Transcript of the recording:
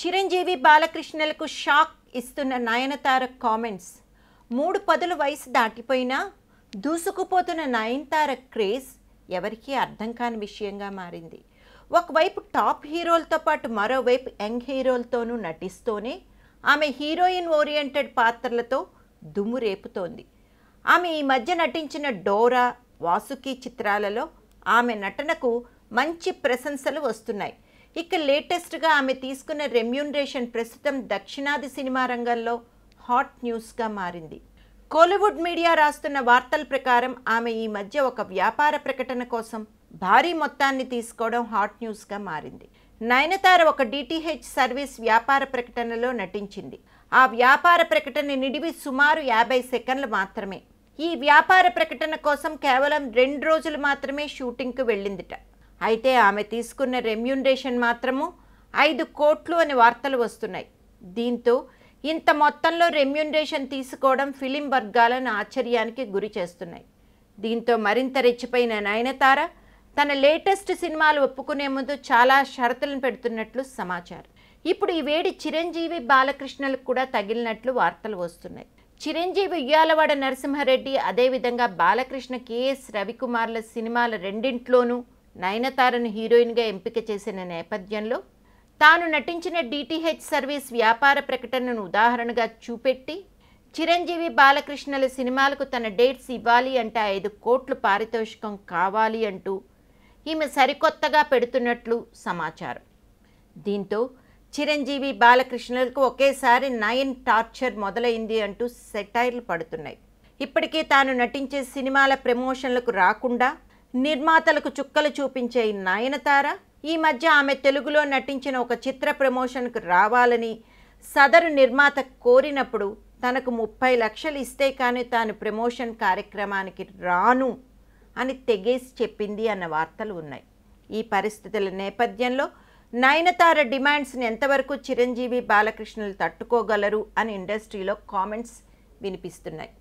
Chiranjeevi బాలకృష్ణలకు shock ఇస్తున్న Nayanthara comments. 3 పదుల వయసు దాటిపోయినా దూసుకుపోతున్న నయనతార క్రేజ్ ఎవరికీ అర్థం కాని విషయంగా మారింది. ఒకవైపు టాప్ హీరోలతో పాటు మరోవైపు యంగ్ హీరోలతోనూ నటిస్తూనే ఆమె హీరోయిన్ ఓరియంటెడ్ పాత్రలతో దుమ్ము రేపుతోంది. ఆమె ఈ మధ్య నటించిన డోరా, వాసుకి చిత్రాలలో ఆమె నటనకు మంచి ప్రశంసలు వస్తున్నాయి. ఇక లేటెస్ట్గా ఆమె తీసుకున్న రెమ్యూనరేషన్ ప్రస్తుతం దక్షిణాది సినిమా రంగంలో హాట్ న్యూస్గా మారింది. కోలీవుడ్ మీడియా రాస్తున్న వార్తల ప్రకారం ఆమె ఈ మధ్య ఒక వ్యాపార ప్రకటన కోసం భారీ మొత్తాన్ని తీసుకోవడం హాట్ న్యూస్గా మారింది. నయనతార ఒక DTH సర్వీస్ వ్యాపార ప్రకటనలో నటించింది. ఆ వ్యాపార ప్రకటన నిడివి సుమారు 50 సెకండ్లు మాత్రమే. ఈ వ్యాపార ప్రకటన కోసం కేవలం 2 రోజులు మాత్రమే షూటింగ్కు వెళ్ళిందిట. అయితే ఆమె తీసుకున్న రెమ్యూనరేషన్ మాత్రము 5 కోట్లు అని వార్తలు వస్తున్నాయి. దీంతో ఇంత మొత్తంలో రెమ్యూనరేషన్ తీసుకోవడం ఫిలిం వర్గాలను ఆశ్చర్యానికి గురి చేస్తున్నాయి. దీంతో మరింత రెచ్చిపోయిన నయనతార తన లేటెస్ట్ సినిమాలు ఒప్పుకునే ముందు చాలా షరతులను పెడుతున్నట్లు సమాచారం. ఇప్పుడు ఈ వేడి చిరంజీవి బాలకృష్ణలకు కూడా తగిలినట్లు వార్తలు వస్తున్నాయి. చిరంజీవి ఉయ్యాలవాడ నరసింహారెడ్డి, అదేవిధంగా బాలకృష్ణ KS రవికుమార్ల సినిమాల రెండింట్లోనూ నయనతారను హీరోయిన్గా ఎంపిక చేసిన నేపథ్యంలో తాను నటించిన DTH సర్వీస్ వ్యాపార ప్రకటనను ఉదాహరణగా చూపెట్టి చిరంజీవి బాలకృష్ణల సినిమాలకు తన డేట్స్ ఇవ్వాలి అంటే 5 కోట్లు పారితోషికం కావాలి అంటూ ఈమె సరికొత్తగా పెడుతున్నట్లు సమాచారం. దీంతో చిరంజీవి బాలకృష్ణలకు ఒకేసారి నయన్ టార్చర్ మొదలైంది అంటూ సెటైర్లు పడుతున్నాయి. ఇప్పటికే తాను నటించే సినిమాల ప్రమోషన్లకు రాకుండా నిర్మాతలకు చుక్కలు చూపించే నయనతార ఈ మధ్య ఆమె తెలుగులో నటించిన ఒక చిత్ర ప్రమోషన్కు రావాలని సదరు నిర్మాత కోరినప్పుడు తనకు 30 లక్షలు ఇస్తే కానీ తాను ప్రమోషన్ కార్యక్రమానికి రాను అని తెగేసి చెప్పింది అన్న వార్తలు ఉన్నాయి. ఈ పరిస్థితుల నేపథ్యంలో నయనతార డిమాండ్స్ని ఎంతవరకు చిరంజీవి బాలకృష్ణలు తట్టుకోగలరు అని ఇండస్ట్రీలో కామెంట్స్ వినిపిస్తున్నాయి.